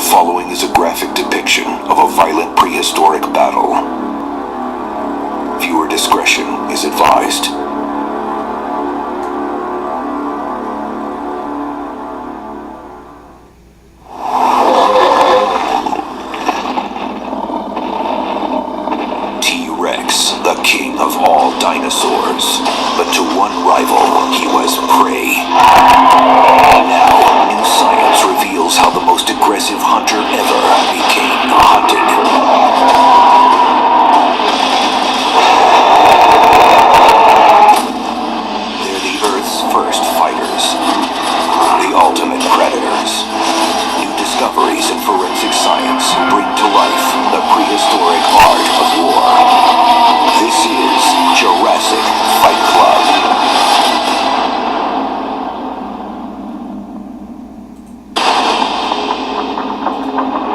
following is a graphic depiction of a violent prehistoric battle. Viewer discretion is advised. T-Rex, the king of all dinosaurs. But to one rival, he was prey. Now, new science reveals how the most aggressive hunter ever became hunted. They're the Earth's first fighters, the ultimate predators. New discoveries in forensic science bring to life the prehistoric art of war. This is Jurassic Fight Club.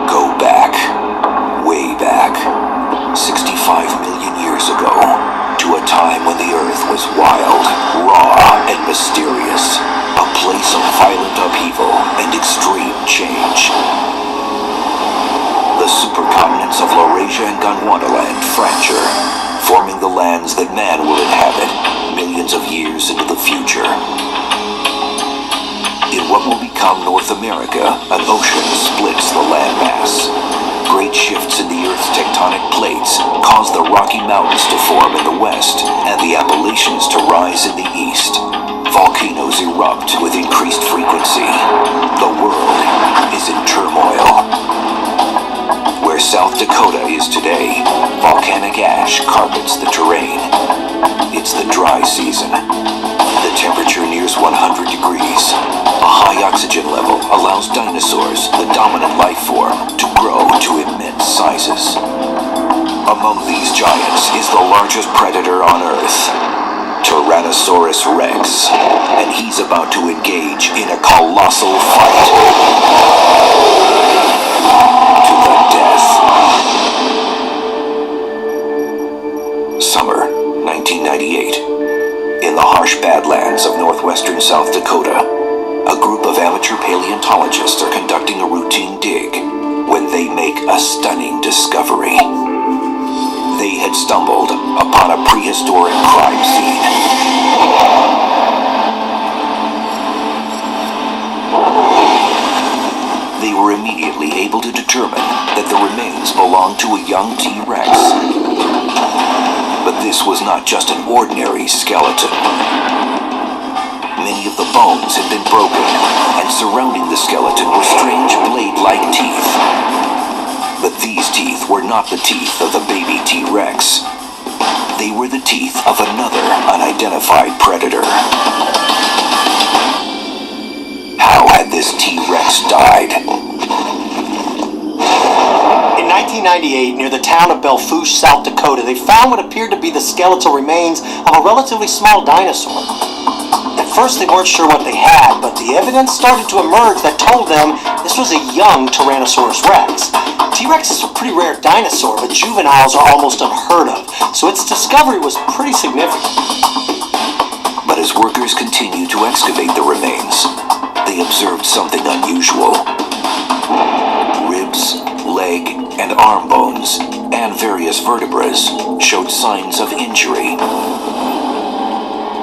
Go back, way back, 65 million years ago, to a time when the Earth was wild, raw, and mysterious. A place of violent upheaval and extreme change. The supercontinents of Laurasia and Gondwanaland fracture, forming the lands that man will inhabit millions of years into the future. In what will become North America, an ocean splits the landmass. Great shifts in the Earth's tectonic plates cause the Rocky Mountains to form in the west and the Appalachians to rise in the east. Volcanoes erupt with increased frequency. The world is in turmoil. Where South Dakota is today, volcanic ash carpets the terrain. It's the dry season. The temperature nears 100 degrees. A high oxygen level allows dinosaurs, the dominant life form, to grow to immense sizes. Among these giants is the largest predator on Earth, Tyrannosaurus Rex, and he's about to engage in a colossal fight. To the death. Summer 1998. In the harsh badlands of northwestern South Dakota, a group of amateur paleontologists are conducting a routine dig when they make a stunning discovery. They had stumbled upon a prehistoric crime scene. They were immediately able to determine that the remains belonged to a young T-Rex. But this was not just an ordinary skeleton. Many of the bones had been broken, and surrounding the skeleton were strange blade-like teeth. But these teeth were not the teeth of the baby T-Rex. They were the teeth of another unidentified predator. How had this T-Rex died? In 1998, near the town of Belfouche, South Dakota, they found what appeared to be the skeletal remains of a relatively small dinosaur. At first, they weren't sure what they had, but the evidence started to emerge that told them this was a young Tyrannosaurus Rex. T-Rex is a pretty rare dinosaur, but juveniles are almost unheard of, so its discovery was pretty significant. But as workers continued to excavate the remains, they observed something unusual. Ribs, leg, and arm bones, and various vertebrae showed signs of injury.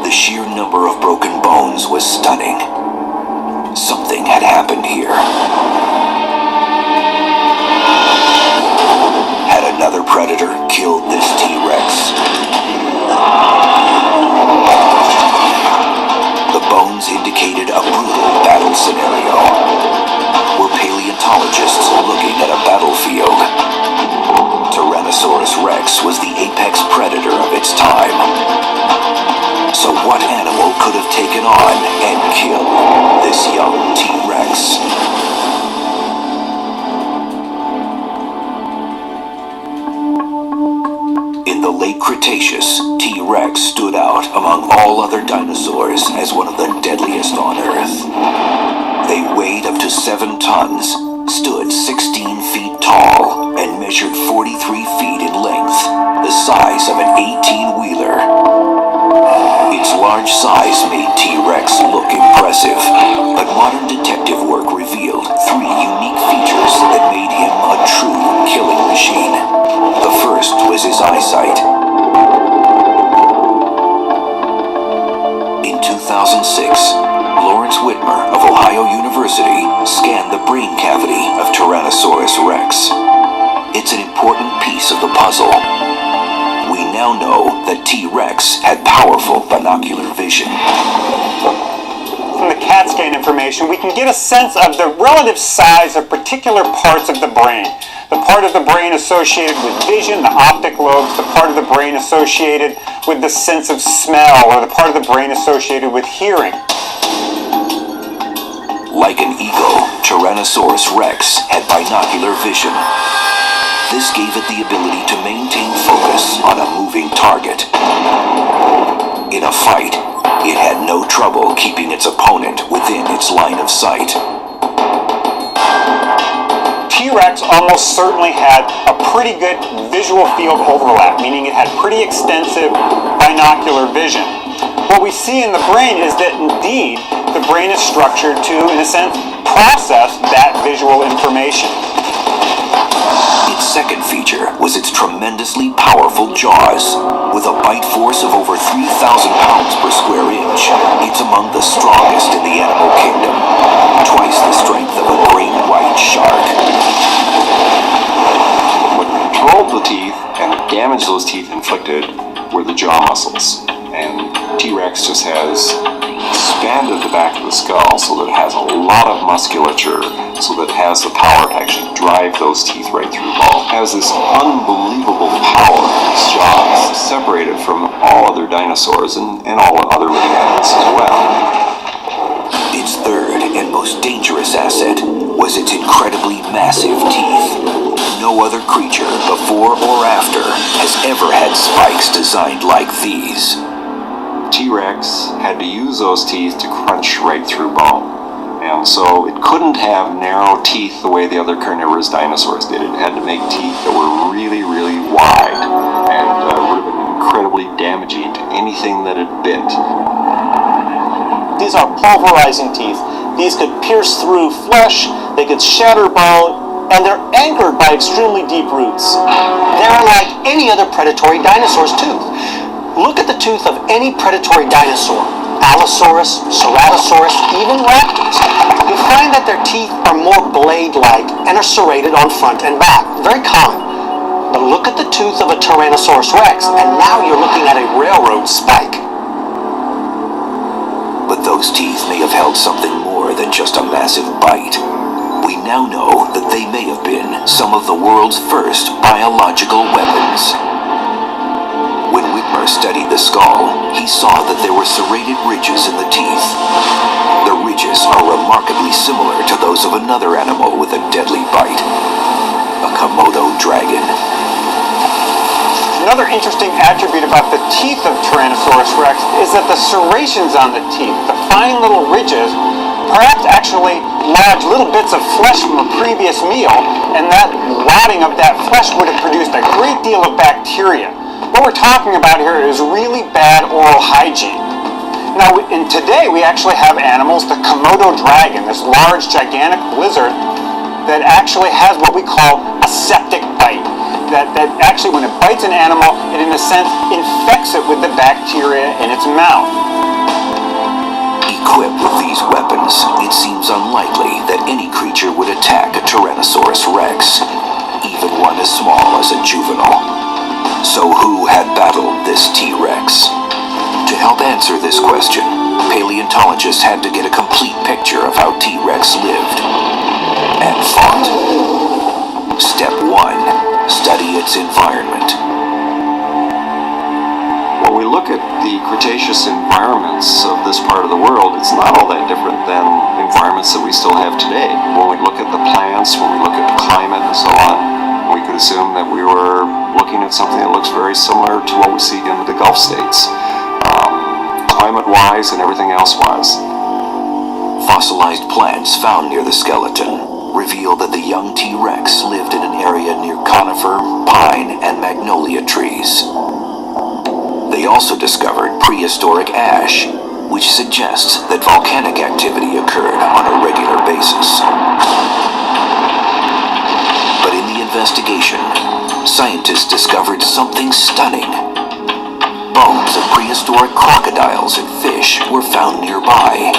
The sheer number of broken bones was stunning. Something had happened here. Had another predator killed this T-Rex? The bones indicated a brutal battle scenario. Were paleontologists looking at a battlefield? Tyrannosaurus Rex was the apex predator of its time. So what animal could have taken on and killed this young T-Rex? In the late Cretaceous, T-Rex stood out among all other dinosaurs as one of the deadliest on Earth. They weighed up to 7 tons, stood 16 feet tall, and measured 43 feet in length, the size of an 18-wheeler. Its large size made T-Rex look impressive, but modern detective work revealed 3 unique features that brain cavity of Tyrannosaurus rex. It's an important piece of the puzzle. We now know that T-Rex had powerful binocular vision. From the CAT scan information, we can get a sense of the relative size of particular parts of the brain. The part of the brain associated with vision, the optic lobes, the part of the brain associated with the sense of smell, or the part of the brain associated with hearing. Like an eagle, Tyrannosaurus rex had binocular vision. This gave it the ability to maintain focus on a moving target. In a fight, it had no trouble keeping its opponent within its line of sight. T-Rex almost certainly had a pretty good visual field overlap, meaning it had pretty extensive binocular vision. What we see in the brain is that indeed the brain is structured to, in a sense, process that visual information. Its second feature was its tremendously powerful jaws. With a bite force of over 3,000 pounds per square inch, it's among the strongest in the animal kingdom, twice the strength of a great white shark. What controlled the teeth and the damage those teeth inflicted were the jaw muscles. And T-Rex just has expanded the back of the skull so that it has a lot of musculature, so that it has the power to actually drive those teeth right through the bone. It has this unbelievable power in its jaws, separated from all other dinosaurs and all other living animals as well. Its third and most dangerous asset was its incredibly massive teeth. No other creature, before or after, has ever had spikes designed like these. T-Rex had to use those teeth to crunch right through bone. And so it couldn't have narrow teeth the way the other carnivorous dinosaurs did. It had to make teeth that were really, really wide and would have been incredibly damaging to anything that it bit. These are pulverizing teeth. These could pierce through flesh, they could shatter bone, and they're anchored by extremely deep roots. They're unlike any other predatory dinosaur's tooth. Look at the tooth of any predatory dinosaur, Allosaurus, Ceratosaurus, even raptors. You'll find that their teeth are more blade-like and are serrated on front and back. Very common. But look at the tooth of a Tyrannosaurus rex, and now you're looking at a railroad spike. But those teeth may have held something more than just a massive bite. We now know that they may have been some of the world's first biological weapons. When Whitmer studied the skull, he saw that there were serrated ridges in the teeth. The ridges are remarkably similar to those of another animal with a deadly bite, a Komodo dragon. Another interesting attribute about the teeth of Tyrannosaurus rex is that the serrations on the teeth, the fine little ridges, perhaps actually lodge little bits of flesh from a previous meal, and that rotting of that flesh would have produced a great deal of bacteria. What we're talking about here is really bad oral hygiene. Now, today we actually have animals, the Komodo dragon, this large, gigantic lizard that actually has what we call a septic bite. That actually, when it bites an animal, it in a sense infects it with the bacteria in its mouth. Equipped with these weapons, it seems unlikely that any creature would attack a Tyrannosaurus rex, even one as small as a juvenile. So who had battled this T-Rex? To help answer this question, paleontologists had to get a complete picture of how T-Rex lived and fought. Step 1. Study its environment. When we look at the Cretaceous environments of this part of the world, it's not all that different than environments that we still have today. When we look at the plants, when we look at the climate and so on, we could assume that we were looking at something that looks very similar to what we see in the Gulf states, climate-wise and everything else-wise. Fossilized plants found near the skeleton reveal that the young T-Rex lived in an area near conifer, pine, and magnolia trees. They also discovered prehistoric ash, which suggests that volcanic activity occurred on a regular basis. But in the investigation, scientists discovered something stunning. Bones of prehistoric crocodiles and fish were found nearby.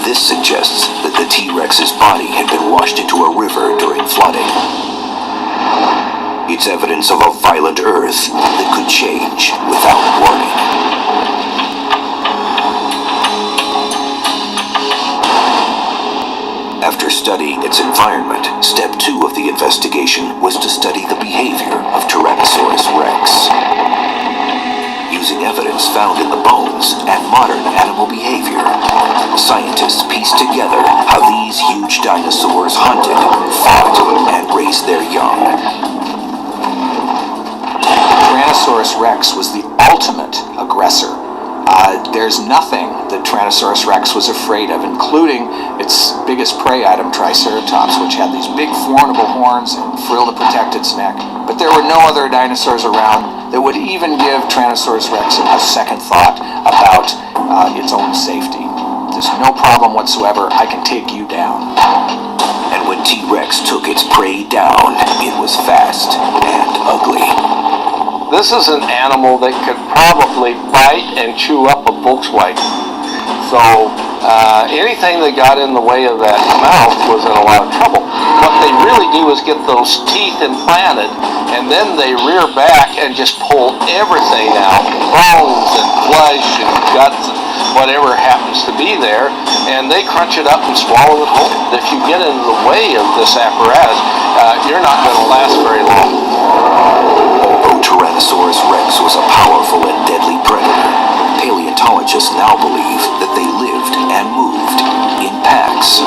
This suggests that the T-Rex's body had been washed into a river during flooding. It's evidence of a violent Earth that could change without warning. After studying its environment, step 2 of the investigation was to study the behavior of Tyrannosaurus rex. Using evidence found in the bones and modern animal behavior, scientists pieced together how these huge dinosaurs hunted, fought, and raised their young. Tyrannosaurus rex was the ultimate aggressor. There's nothing that Tyrannosaurus rex was afraid of, including its biggest prey item, Triceratops, which had these big formidable horns and frill to protect its neck. But there were no other dinosaurs around that would even give Tyrannosaurus rex a second thought about its own safety. There's no problem whatsoever. I can take you down. And when T-Rex took its prey down, it was fast and ugly. This is an animal that could probably bite and chew up a Volkswagen. So anything that got in the way of that mouth was in a lot of trouble. What they really do is get those teeth implanted, and then they rear back and just pull everything out, bones and flesh and guts and whatever happens to be there, and they crunch it up and swallow it whole. If you get in the way of this apparatus, you're not going to last very long. Although Tyrannosaurus rex was a powerful and deadly predator, paleontologists now believe that they lived and moved in packs.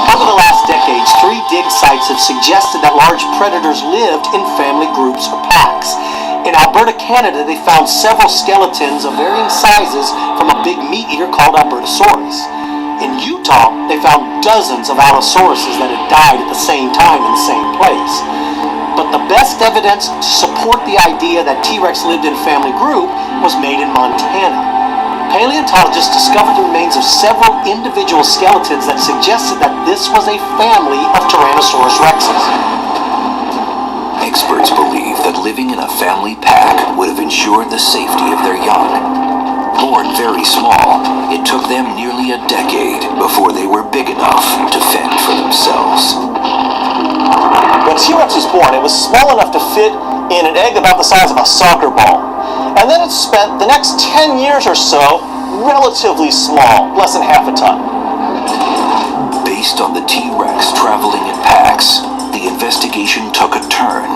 Over the last decades, 3 dig sites have suggested that large predators lived in family groups or packs. In Alberta, Canada, they found several skeletons of varying sizes from a big meat eater called Albertosaurus. In Utah, they found dozens of Allosauruses that had died at the same time in the same place. But the best evidence to support the idea that T-Rex lived in a family group was made in Montana. Paleontologists discovered the remains of several individual skeletons that suggested that this was a family of Tyrannosaurus rexes. Experts believe that living in a family pack would have ensured the safety of their young. Born very small, it took them nearly a decade before they were big enough to fend for themselves. When T-Rex was born, it was small enough to fit in an egg about the size of a soccer ball. And then it spent the next 10 years or so relatively small, less than half a ton. Based on the T-Rex traveling in packs, the investigation took a turn.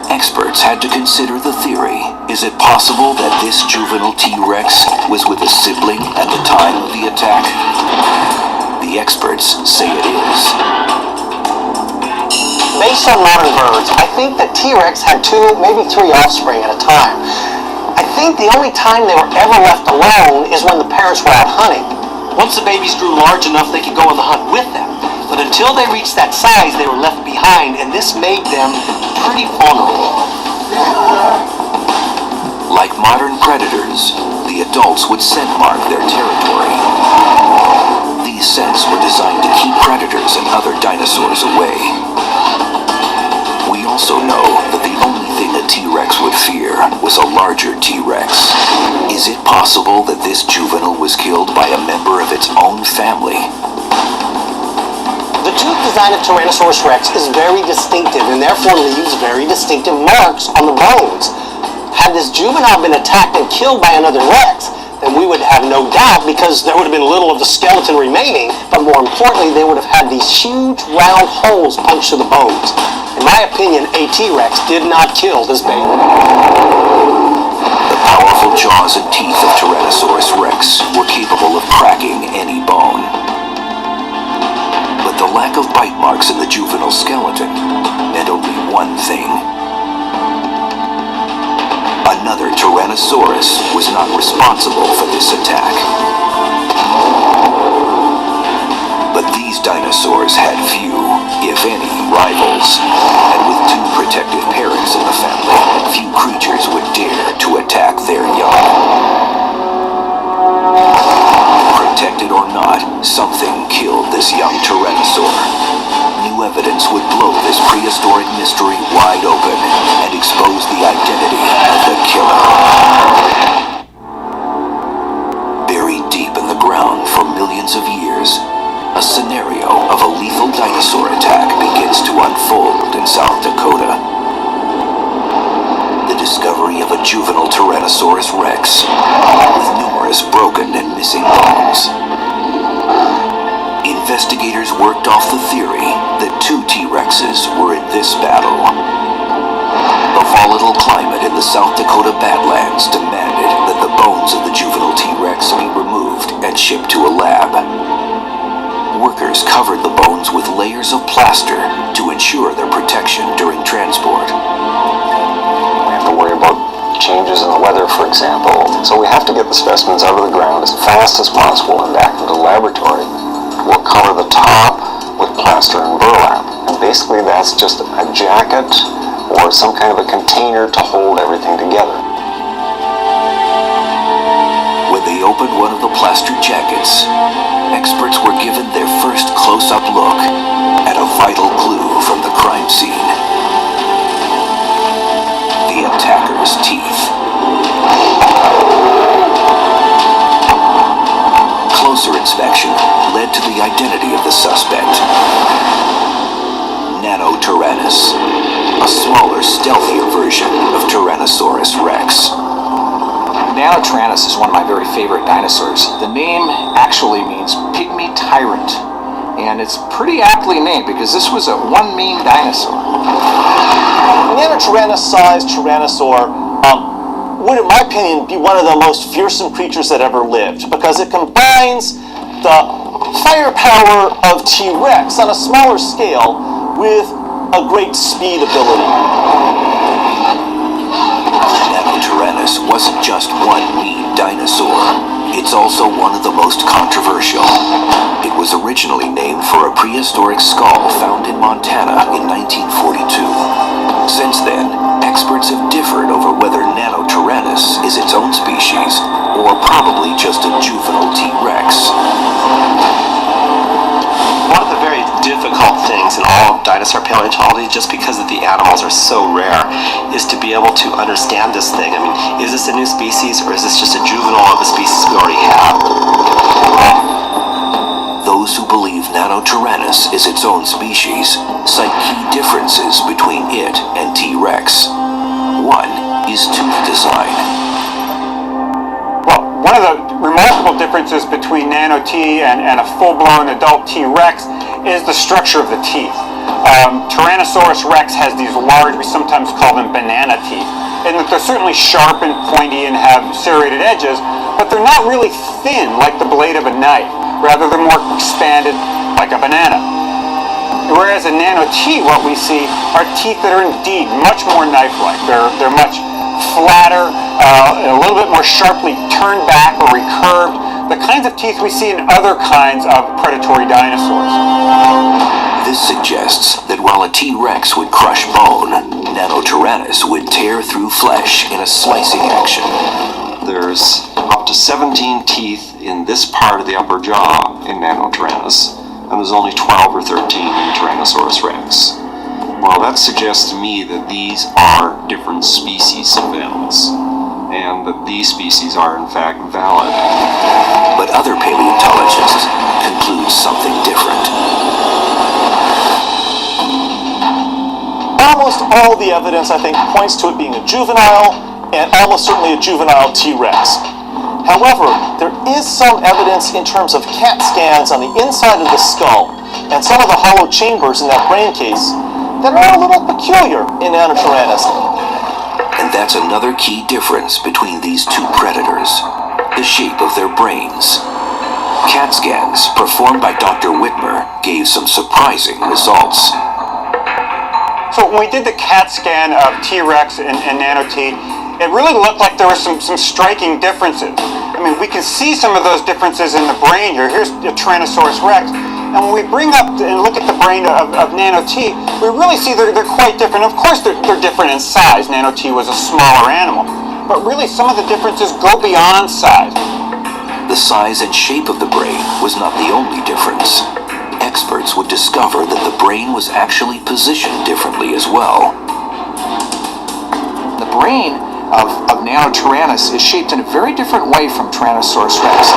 Experts had to consider the theory. Is it possible that this juvenile T-Rex was with a sibling at the time of the attack? The experts say it is. Based on modern birds, I think that T-Rex had 2, maybe 3 offspring at a time. I think the only time they were ever left alone is when the parents were out hunting. Once the babies grew large enough, they could go on the hunt with them. But until they reached that size, they were left behind, and this made them pretty vulnerable. Like modern predators, the adults would scent mark their territory. These scents were designed to keep predators and other dinosaurs away. We also know that the only thing a T-Rex would fear was a larger T-Rex. Is it possible that this juvenile was killed by a member of its own family? The tooth design of Tyrannosaurus rex is very distinctive and therefore leaves very distinctive marks on the bones. Had this juvenile been attacked and killed by another rex, then we would have no doubt because there would have been little of the skeleton remaining, but more importantly, they would have had these huge round holes punched through the bones. In my opinion, a T-Rex did not kill this baby. The powerful jaws and teeth of Tyrannosaurus rex were capable of cracking any bone. But the lack of bite marks in the juvenile skeleton meant only one thing. Another Tyrannosaurus was not responsible for this attack. But these dinosaurs had few, if any, rivals, and with 2 protective parents in the family, few creatures would dare to attack their young. Protected or not, something killed this young Tyrannosaur. New evidence would blow this prehistoric mystery wide open and expose the identity of the killer. Buried deep in the ground for millions millions of years, a scenario of a lethal dinosaur attack begins to unfold in South Dakota. The discovery of a juvenile Tyrannosaurus rex with numerous broken and missing bones. Investigators worked off the theory that two T-Rexes were in this battle. The volatile climate in the South Dakota Badlands demanded that the bones of the juvenile T-Rex be removed and shipped to a lab. Workers covered the bones with layers of plaster to ensure their protection during transport. We have to worry about changes in the weather, for example. So we have to get the specimens out of the ground as fast as possible and back into the laboratory. We'll cover the top with plaster and burlap. And basically that's just a jacket or some kind of a container to hold everything together. When they opened one of the plaster jackets, experts were given their first close-up look at a vital clue from the crime scene. The attacker's teeth. Closer inspection led to the identity of the suspect. Nanotyrannus, a smaller, stealthier version of Tyrannosaurus rex. Nanotyrannus is one of my very favorite dinosaurs. The name actually means pygmy tyrant, and it's pretty aptly named because this was a one mean dinosaur. Nanotyrannus-sized Tyrannosaur would, in my opinion, be one of the most fearsome creatures that ever lived because it combines the firepower of T-Rex on a smaller scale with a great speed ability. Nanotyrannus wasn't just one mean dinosaur. It's also one of the most controversial. It was originally named for a prehistoric skull found in Montana in 1942. Since then, experts have differed over whether Nanotyrannus is its own species or probably just a juvenile T-Rex. One of the very difficult things in all of dinosaur paleontology, just because of the animals are so rare, is to be able to understand this thing. I mean, is this a new species or is this just a juvenile of a species we already have? Those who believe Nanotyrannus is its own species cite key differences between it and T-Rex. One is tooth design. Well, one of the remarkable differences between Nano-T and a full-blown adult T-Rex is the structure of the teeth. Tyrannosaurus rex has these large, we sometimes call them banana teeth, and they're certainly sharp and pointy and have serrated edges, but they're not really thin like the blade of a knife. Rather, they're more expanded like a banana. Whereas in Nano-T, what we see are teeth that are indeed much more knife-like. They're much flatter, a little bit more sharply turned back or recurved, the kinds of teeth we see in other kinds of predatory dinosaurs. This suggests that while a T-Rex would crush bone, Nanotyrannus would tear through flesh in a slicing action. There's up to 17 teeth in this part of the upper jaw in Nanotyrannus, and there's only 12 or 13 in Tyrannosaurus rex. Well, that suggests to me that these are different species of animals, and that these species are in fact valid. But other paleontologists conclude something different. Almost all the evidence, I think, points to it being a juvenile, and almost certainly a juvenile T-Rex. However, there is some evidence in terms of CAT scans on the inside of the skull and some of the hollow chambers in that brain case that are a little peculiar in Nanotyrannus. And that's another key difference between these two predators: the shape of their brains. CAT scans performed by Dr. Whitmer gave some surprising results. So when we did the CAT scan of T-Rex and Nano-T, it really looked like there were some striking differences. I mean, we can see some of those differences in the brain here. Here's the Tyrannosaurus rex. And when we bring up and look at the brain of Nano-T, we really see they're quite different. Of course, they're different in size. Nano-T was a smaller animal. But really, some of the differences go beyond size. The size and shape of the brain was not the only difference. Experts would discover that the brain was actually positioned differently as well. The brain of Nanotyrannus is shaped in a very different way from Tyrannosaurus rex.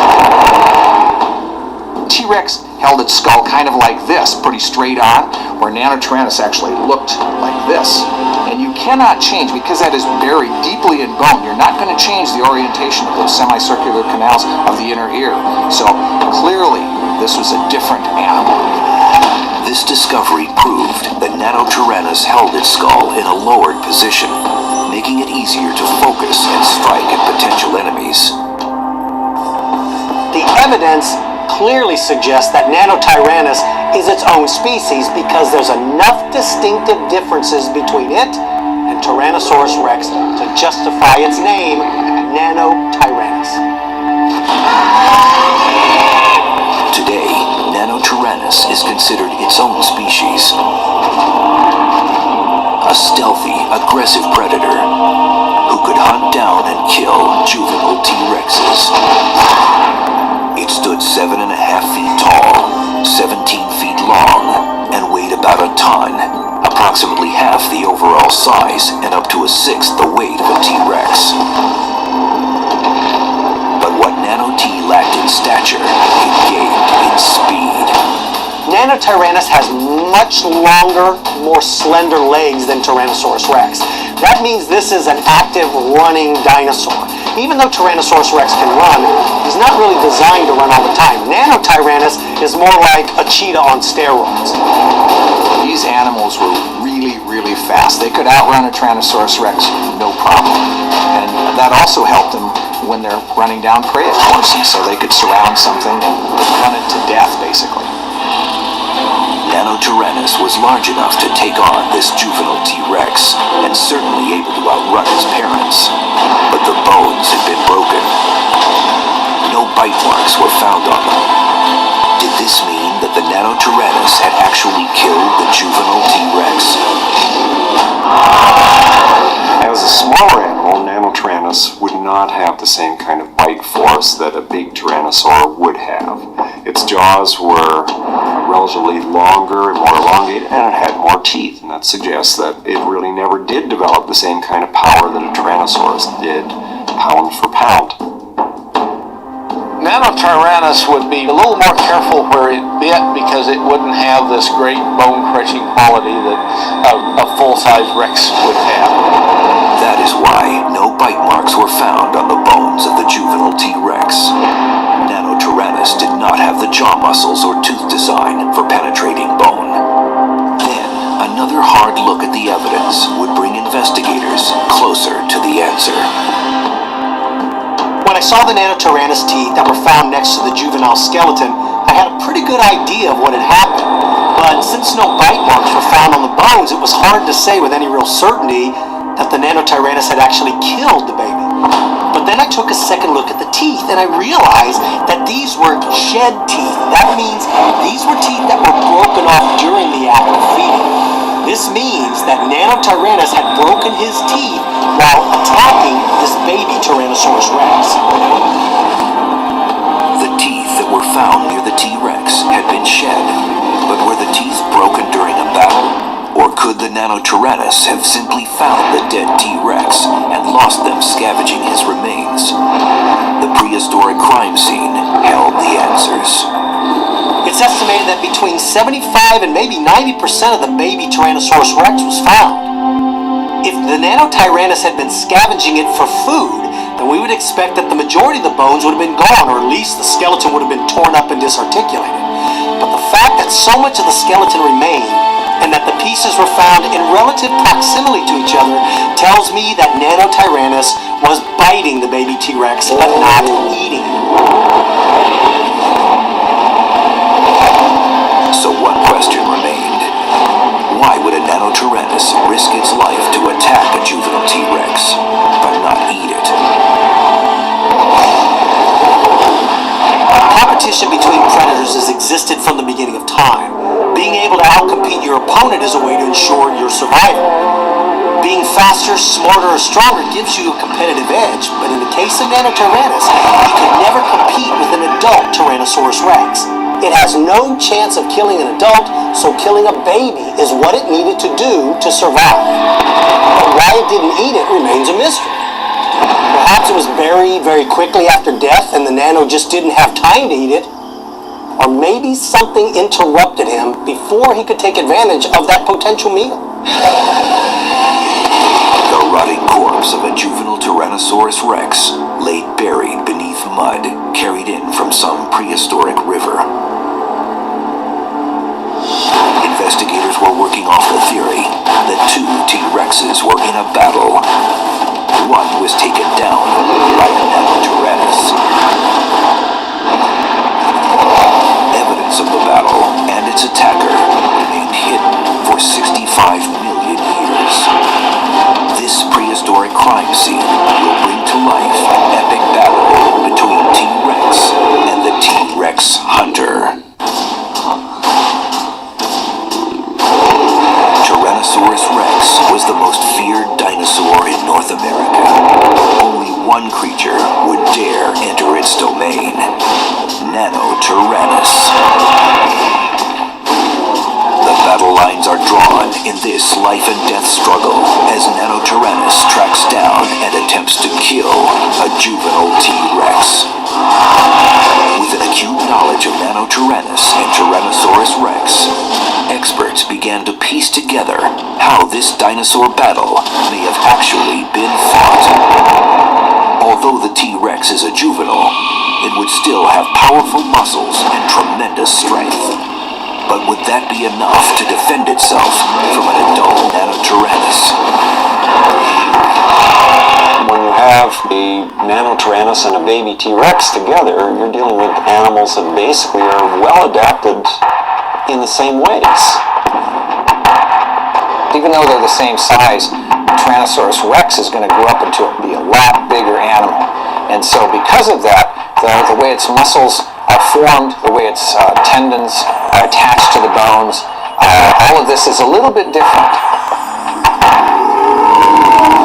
T-Rex held its skull kind of like this, pretty straight on, where Nanotyrannus actually looked like this. And you cannot change, because that is buried deeply in bone, you're not going to change the orientation of those semicircular canals of the inner ear. So clearly, this was a different animal. This discovery proved that Nanotyrannus held its skull in a lowered position, making it easier to focus and strike at potential enemies. The evidence clearly suggests that Nanotyrannus is its own species because there's enough distinctive differences between it and Tyrannosaurus rex to justify its name, Nanotyrannus. Today, Nanotyrannus is considered its own species. A stealthy, aggressive predator who could hunt down and kill juvenile T-Rexes. It stood 7.5 feet tall, 17 feet long, and weighed about a ton, approximately half the overall size and up to a sixth the weight of a T-Rex. But what Nano-T lacked in stature, it gained in speed. Nanotyrannus has much longer, more slender legs than Tyrannosaurus rex. That means this is an active running dinosaur. Even though Tyrannosaurus rex can run, he's not really designed to run all the time. Nanotyrannus is more like a cheetah on steroids. These animals were really, really fast. They could outrun a Tyrannosaurus rex no problem. And that also helped them when they're running down prey, of course, so they could surround something and run it to death, basically. Nanotyrannus was large enough to take on this juvenile T-Rex, and certainly able to outrun his parents. But the bones had been broken. No bite marks were found on them. Did this mean that the Nanotyrannus had actually killed the juvenile T-Rex? As a smaller animal, Nanotyrannus would not have the same kind of bite force that a big Tyrannosaur would have. Its jaws were relatively longer and more elongated, and it had more teeth, and that suggests that it really never did develop the same kind of power that a Tyrannosaurus did, pound for pound. Nanotyrannus would be a little more careful where it bit because it wouldn't have this great bone-crushing quality that a full-size Rex would have. That is why no bite marks were found on the bones of the juvenile T-Rex. Nanotyrannus did not have the jaw muscles or tooth design for penetrating bone. Then, another hard look at the evidence would bring investigators closer to the answer. When I saw the Nanotyrannus teeth that were found next to the juvenile skeleton, I had a pretty good idea of what had happened. But since no bite marks were found on the bones, it was hard to say with any real certainty that the Nanotyrannus had actually killed the baby. But then I took a second look at the teeth, and I realized that these were shed teeth. That means these were teeth that were broken off during the act of feeding. This means that Nanotyrannus had broken his teeth while attacking this baby Tyrannosaurus rex. The teeth that were found near the T-Rex had been shed, but were the teeth broken during a battle? Or could the Nanotyrannus have simply found the dead T-Rex and lost them scavenging his remains? The prehistoric crime scene held the answers. It's estimated that between 75 and maybe 90% of the baby Tyrannosaurus rex was found. If the Nanotyrannus had been scavenging it for food, then we would expect that the majority of the bones would have been gone, or at least the skeleton would have been torn up and disarticulated. But the fact that so much of the skeleton remained, and that the pieces were found in relative proximity to each other, tells me that Nanotyrannus was biting the baby T-Rex, but not eating it. So one question remained. Why would a Nanotyrannus risk its life to attack a juvenile T-Rex, but not eat it? Competition between predators has existed from the beginning of time. Being able to outcompete your opponent is a way to ensure your survival. Being faster, smarter, or stronger gives you a competitive edge, but in the case of Nanotyrannus, he could never compete with an adult Tyrannosaurus rex. It has no chance of killing an adult, so killing a baby is what it needed to do to survive. But why it didn't eat it remains a mystery. Perhaps it was buried very quickly after death and the Nano just didn't have time to eat it. Or maybe something interrupted him before he could take advantage of that potential meal. The rotting corpse of a juvenile Tyrannosaurus rex lay buried beneath mud carried in from some prehistoric river. Investigators were working off the theory that two T-Rexes were in a battle. One was taken down by a Nanotyrannus. Evidence of the battle and its attacker remained hidden for 65 million years. This prehistoric crime scene will bring to life an epic battle between T-Rex and the T-Rex hunter. Tyrannosaurus rex was the most feared dinosaur in North America. Only one creature would dare enter its domain: Nanotyrannus. The battle lines are drawn in this life and death struggle as Nanotyrannus tracks down and attempts to kill a juvenile T-Rex. With an acute knowledge of Nanotyrannus and Tyrannosaurus rex, experts began to piece together how this dinosaur battle may have actually been fought. Although the T-Rex is a juvenile, it would still have powerful muscles and tremendous strength. But would that be enough to defend itself from an adult Nanotyrannus? When you have a Nanotyrannus and a baby T-Rex together, you're dealing with animals that basically are well adapted in the same ways. Even though they're the same size, Tyrannosaurus rex is going to grow up into be a lot bigger animal. And so because of that, the way its muscles are formed, the way its tendons are attached to the bones, all of this is a little bit different.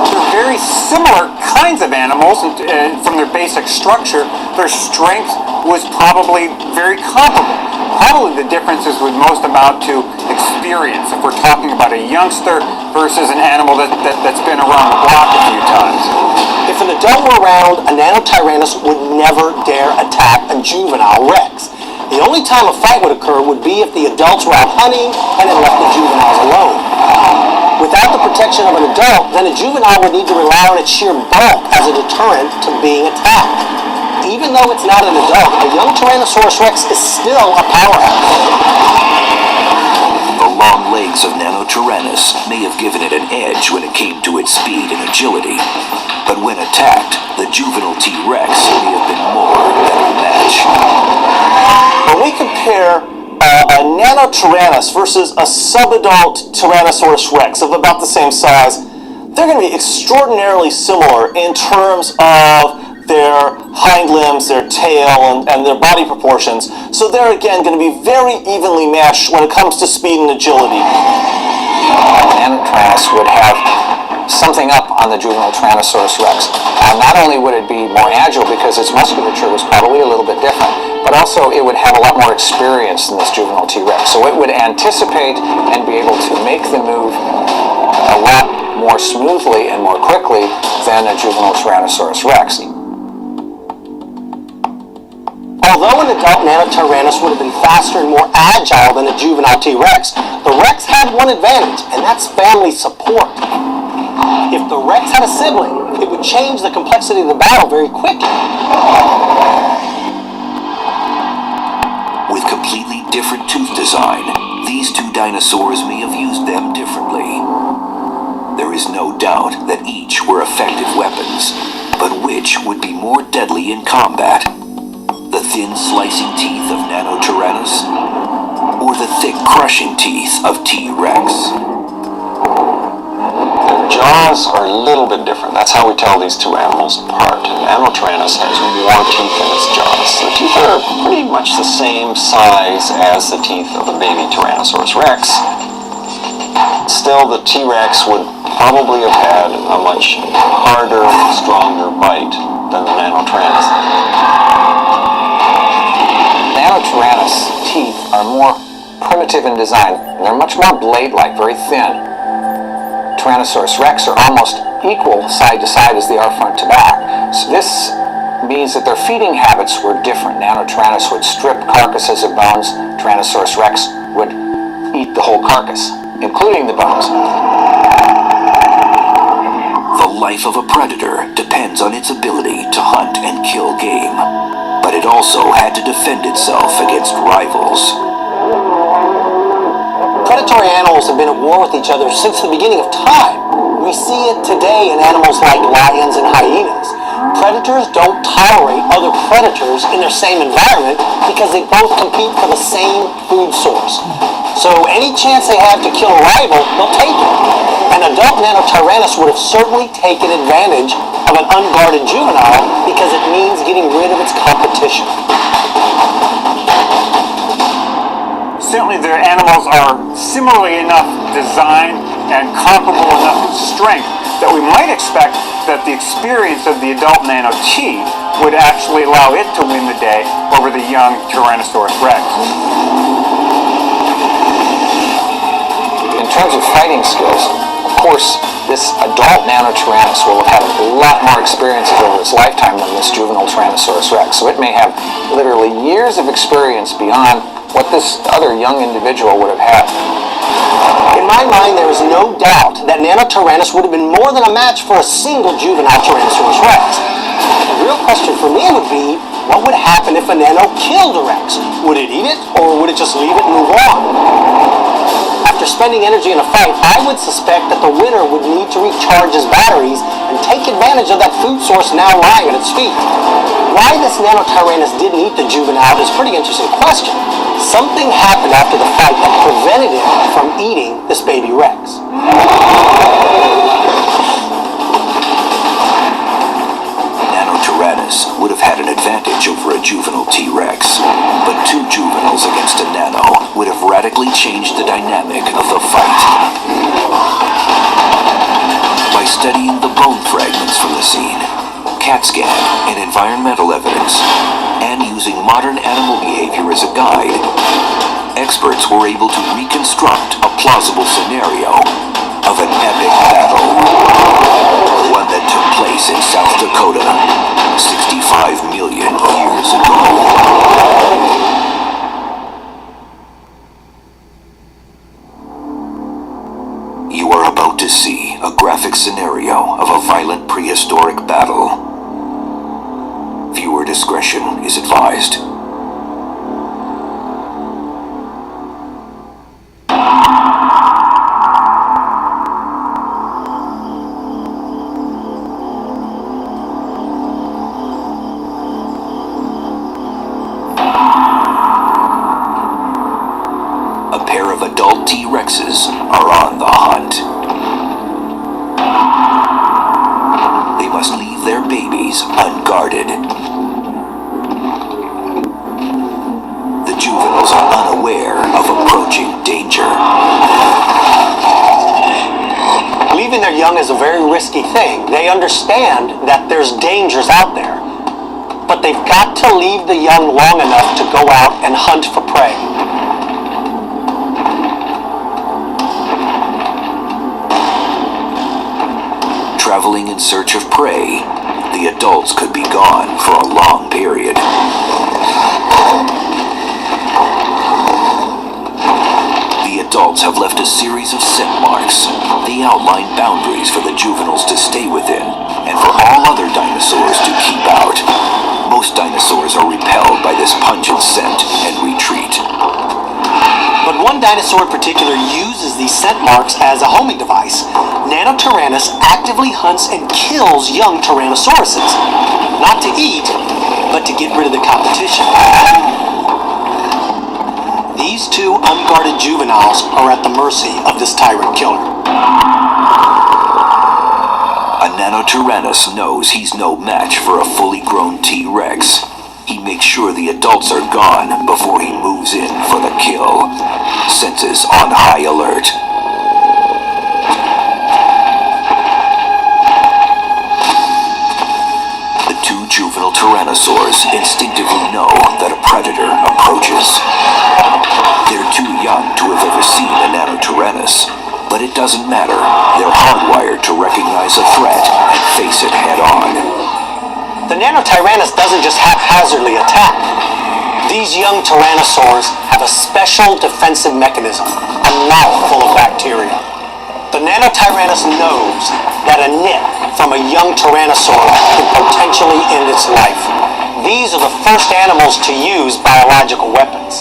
They're very similar kinds of animals from their basic structure. Their strength was probably very comparable. Probably the differences would most amount to experience, if we're talking about a youngster versus an animal that's been around the block a few times. If an adult were around, a Nanotyrannus would never dare attack a juvenile rex. The only time a fight would occur would be if the adults were out hunting and had left the juveniles alone. Without the protection of an adult, then a juvenile would need to rely on its sheer bulk as a deterrent to being attacked. Even though it's not an adult, a young Tyrannosaurus rex is still a powerhouse. The long legs of Nanotyrannus may have given it an edge when it came to its speed and agility, but when attacked, the juvenile T-Rex may have been more than a match. When we compare a Nanotyrannus versus a subadult Tyrannosaurus rex of about the same size, they're going to be extraordinarily similar in terms of their hind limbs, their tail, and their body proportions. So they're again going to be very evenly matched when it comes to speed and agility. Nanotyrannus would have something up on the juvenile Tyrannosaurus rex. Not only would it be more agile because its musculature was probably a little bit different, but also it would have a lot more experience than this juvenile T-Rex. So it would anticipate and be able to make the move a lot more smoothly and more quickly than a juvenile Tyrannosaurus rex. Although an adult Nanotyrannus would have been faster and more agile than a juvenile T-Rex, the Rex had one advantage, and that's family support. If the Rex had a sibling, it would change the complexity of the battle very quickly. With completely different tooth design, these two dinosaurs may have used them differently. There is no doubt that each were effective weapons, but which would be more deadly in combat? The thin slicing teeth of Nanotyrannus, or the thick crushing teeth of T-Rex? Their jaws are a little bit different. That's how we tell these two animals apart. Nanotyrannus has more teeth in its jaws. The teeth are pretty much the same size as the teeth of the baby Tyrannosaurus rex. Still, the T-Rex would probably have had a much harder, stronger bite than the Nanotyrannus. Nanotyrannus teeth are more primitive in design. They're much more blade-like, very thin. Tyrannosaurus rex are almost equal side to side as they are front to back. So this means that their feeding habits were different. Nanotyrannus would strip carcasses of bones. Tyrannosaurus rex would eat the whole carcass, including the bones. The life of a predator depends on its ability to hunt and kill game, but it also had to defend itself against rivals. Predatory animals have been at war with each other since the beginning of time. We see it today in animals like lions and hyenas. Predators don't tolerate other predators in their same environment because they both compete for the same food source. So any chance they have to kill a rival, they'll take it. An adult Nanotyrannus would have certainly taken advantage of an unguarded juvenile because it means getting rid of its competition. Certainly their animals are similarly enough designed and comparable enough in strength that we might expect that the experience of the adult Nano T would actually allow it to win the day over the young Tyrannosaurus Rex. In terms of fighting skills, of course, this adult Nanotyrannus will have had a lot more experiences over its lifetime than this juvenile Tyrannosaurus Rex, so it may have literally years of experience beyond what this other young individual would have had. In my mind, there is no doubt that Nanotyrannus would have been more than a match for a single juvenile Tyrannosaurus Rex. The real question for me would be, what would happen if a Nano killed a Rex? Would it eat it, or would it just leave it and move on? After spending energy in a fight, I would suspect that the winner would need to recharge his batteries and take advantage of that food source now lying at its feet. Why this Nanotyrannus didn't eat the juvenile is a pretty interesting question. Something happened after the fight that prevented it from eating this baby Rex. Nanotyrannus would have had an advantage over a juvenile T-Rex, but two juveniles against a Nano would have radically changed the dynamic of the fight. By studying the bone fragments from the scene, CAT scan and environmental evidence, and using modern animal behavior as a guide, experts were able to reconstruct a plausible scenario of an epic battle. One that took place in South Dakota 65 million years ago. You are about to see a graphic scenario of a violent prehistoric battle. Viewer discretion is advised. A pair of adult T-Rexes are on the hunt. They must leave their babies unguarded. The juveniles are unaware of approaching danger. Leaving their young is a very risky thing. They understand that there's dangers out there, but they've got to leave the young long enough to go out and hunt for prey. Traveling in search of prey, the adults could be gone for a long period. The adults have left a series of scent marks. They outline boundaries for the juveniles to stay within, and for all other dinosaurs to keep out. Most dinosaurs are repelled by this pungent scent and retreat. But one dinosaur in particular uses these scent marks as a homing device. Nanotyrannus actively hunts and kills young Tyrannosauruses. Not to eat, but to get rid of the competition. These two unguarded juveniles are at the mercy of this tyrant killer. A Nanotyrannus knows he's no match for a fully grown T-Rex. He makes sure the adults are gone before he moves in for the kill. Senses on high alert. The two juvenile tyrannosaurs instinctively know that a predator approaches. They're too young to have ever seen a Nanotyrannus, but it doesn't matter. They're hardwired to recognize a threat and face it head on. The Nanotyrannus doesn't just haphazardly attack. These young tyrannosaurs have a special defensive mechanism, a mouth full of bacteria. The Nanotyrannus knows that a nip from a young tyrannosaur could potentially end its life. These are the first animals to use biological weapons.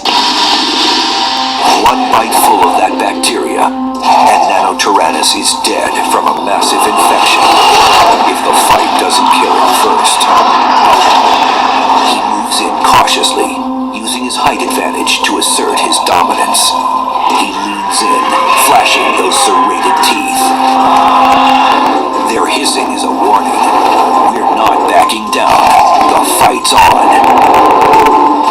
One bite full of that bacteria, and Nanotyrannus is dead from a massive infection, if the fight doesn't kill him first. He moves in cautiously, using his height advantage to assert his dominance. He leans in, flashing those serrated teeth. Their hissing is a warning. We're not backing down. The fight's on.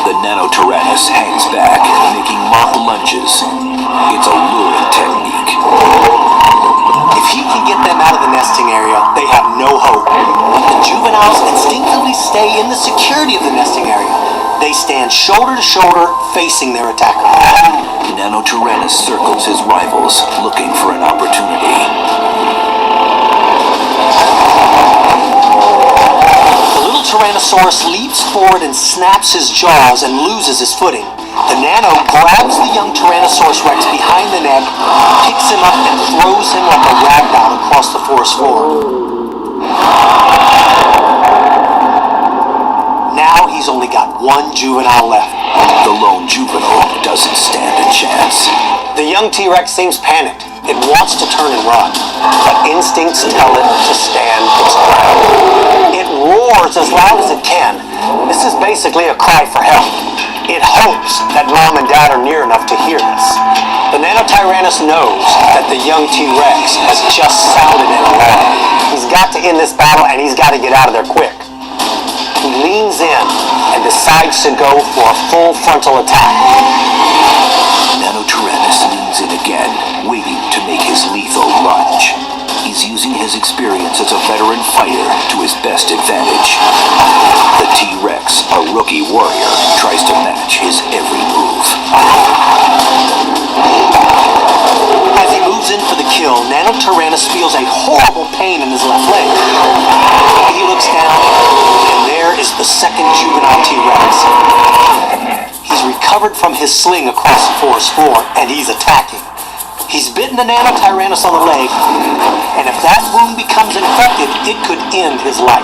The Nanotyrannus hangs back, making mock lunges. It's a luring technique. If he can get them out of the nesting area, they have no hope. The juveniles instinctively stay in the security of the nesting area. They stand shoulder to shoulder, facing their attacker. Nanotyrannus circles his rivals, looking for an opportunity. The little Tyrannosaurus leaps forward and snaps his jaws and loses his footing. The Nano grabs the young Tyrannosaurus Rex behind the neck, picks him up and throws him like a rag doll across the forest floor. Now he's only got one juvenile left. The lone juvenile doesn't stand a chance. The young T-Rex seems panicked. It wants to turn and run, but instincts tell it to stand its ground. It roars as loud as it can. This is basically a cry for help. It hopes that mom and dad are near enough to hear this. The Nanotyrannus knows that the young T-Rex has just sounded an alarm. He's got to end this battle and he's got to get out of there quick. He leans in and decides to go for a full frontal attack. Nanotyrannus leans in again, waiting to make his lethal lunge. He's using his experience as a veteran fighter to his best advantage. The T-Rex, a rookie warrior, tries to match his every move. As he moves in for the kill, Nanotyrannus feels a horrible pain in his left leg. He looks down, and there is the second juvenile T-Rex. He's recovered from his sling across the forest floor, and he's attacking. He's bitten the Nanotyrannus on the leg, and if that wound becomes infected, it could end his life.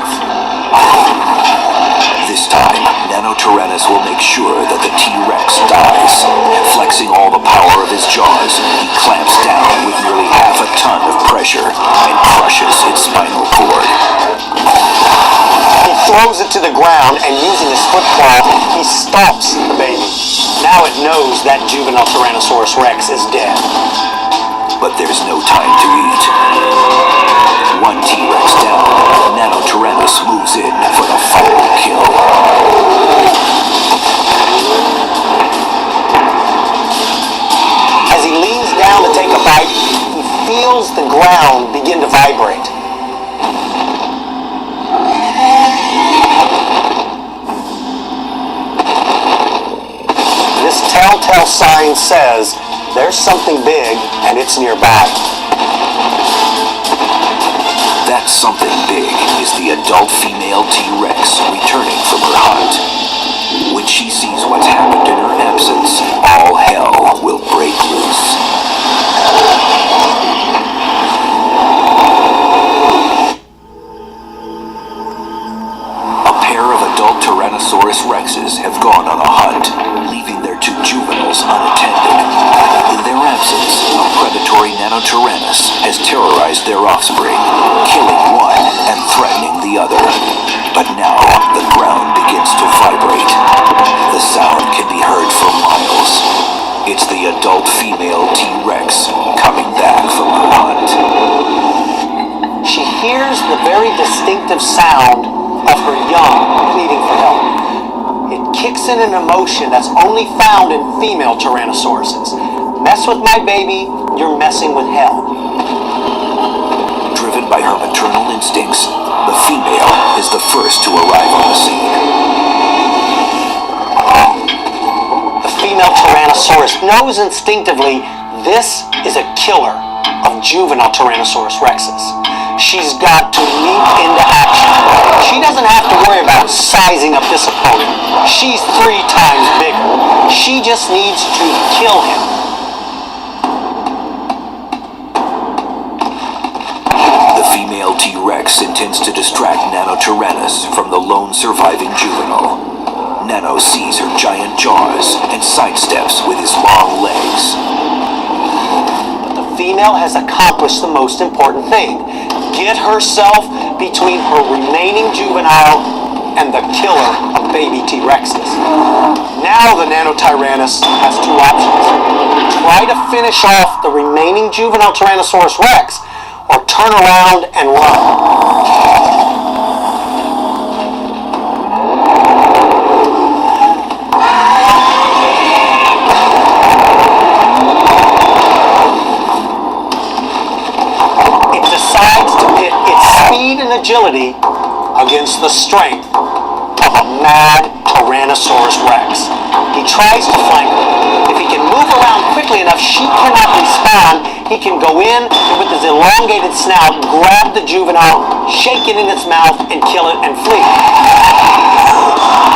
This time, Nanotyrannus will make sure that the T-Rex dies. Flexing all the power of his jaws, he clamps down with nearly half a ton of pressure and crushes its spinal cord. He throws it to the ground, and using his foot claw, he stomps the baby. Now it knows that juvenile Tyrannosaurus Rex is dead. But there's no time to eat. One T-Rex down, Nanotyrannus moves in for the final kill. As he leans down to take a bite, he feels the ground begin to vibrate. This telltale sign says there's something big and it's nearby. That something big is the adult female T-Rex returning from her hunt. When she sees what's happened in her absence, all hell will break loose. A pair of adult Tyrannosaurus Rexes have gone on a hunt, leaving their two juveniles unattended. In their absence, a predatory Nanotyrannus has terrorized their offspring, killing one and threatening the other. But now, the ground begins to vibrate. The sound can be heard for miles. It's the adult female T-Rex coming back from her hunt. She hears the very distinctive sound of her young pleading for help. It kicks in an emotion that's only found in female Tyrannosauruses. Mess with my baby, you're messing with hell. Driven by her maternal instincts, the female is the first to arrive on the scene. The female Tyrannosaurus knows instinctively this is a killer of juvenile Tyrannosaurus Rexes. she's got to leap into action. She doesn't have to worry about sizing up this opponent. She's 3 times bigger. She just needs to kill him. The female T-Rex intends to distract Nanotyrannus from the lone surviving juvenile. Nano sees her giant jaws and sidesteps with his long legs. Female has accomplished the most important thing. Get herself between her remaining juvenile and the killer of baby T-Rexes. Now the Nanotyrannus has 2 options. Try to finish off the remaining juvenile Tyrannosaurus Rex, or turn around and run. And agility against the strength of a mad Tyrannosaurus Rex. He tries to flank her. If he can move around quickly enough, she cannot respond. He can go in and with his elongated snout, grab the juvenile, shake it in its mouth, and kill it and flee.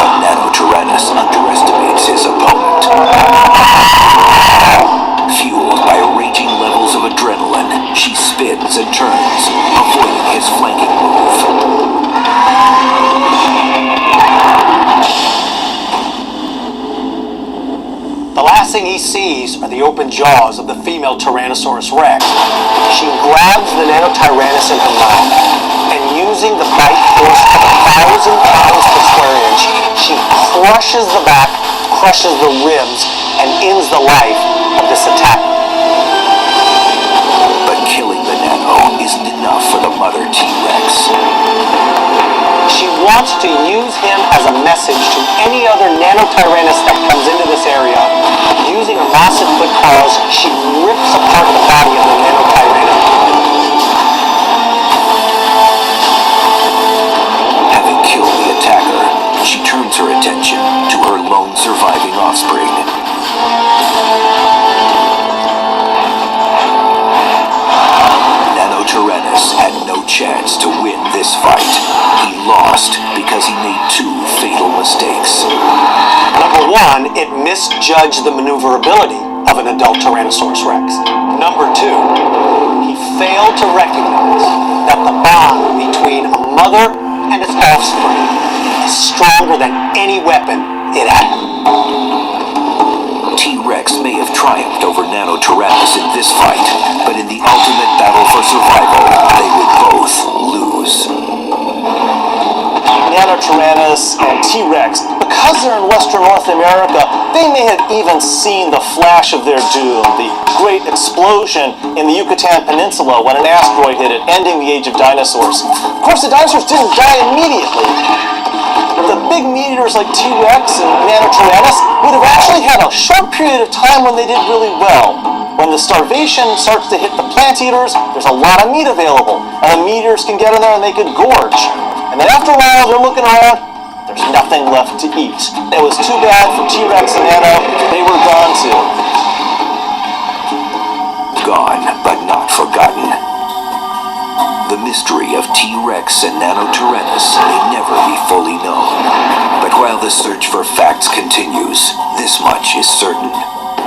But Nanotyrannus underestimates his opponent. Fueled by raging levels of adrenaline, she spins and turns, avoiding his flanking move. The last thing he sees are the open jaws of the female Tyrannosaurus Rex. She grabs the Nanotyrannus in her mouth, and using the bite force of 1,000 pounds per square inch, she crushes the back, crushes the ribs, and ends the life of this attack. But killing the Nano isn't enough for the mother T-Rex. She wants to use him as a message to any other Nanotyrannus that comes into this area. Using her massive foot claws, she rips apart the body of the Nanotyrannus. Having killed the attacker, she turns her attention to her lone surviving offspring. Nanotyrannus had no chance to win this fight. He lost because he made 2 fatal mistakes. Number 1, it misjudged the maneuverability of an adult Tyrannosaurus Rex. Number 2, he failed to recognize that the bond between a mother and its offspring is stronger than any weapon it had. T-Rex may have triumphed over Nanotyrannus in this fight, but in the ultimate battle for survival, they would both lose. Nanotyrannus and T-Rex, because they're in Western North America, they may have even seen the flash of their doom, the great explosion in the Yucatan Peninsula when an asteroid hit it, ending the age of dinosaurs. Of course, the dinosaurs didn't die immediately. The big meteors like T-Rex and Nanotyrannus would have actually had a short period of time when they did really well. When the starvation starts to hit the plant eaters, there's a lot of meat available, and the meteors can get in there and they could gorge. And then after a while, they're looking around, there's nothing left to eat. It was too bad for T-Rex and Nano. They were gone too. Gone, but not forgotten. The mystery of T-Rex and Nanotyrannus may never be fully known. But while the search for facts continues, this much is certain.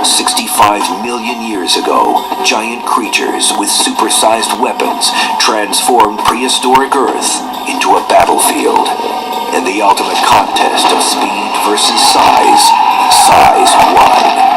65 million years ago, giant creatures with supersized weapons transformed prehistoric Earth into a battlefield. In the ultimate contest of speed versus size, size won.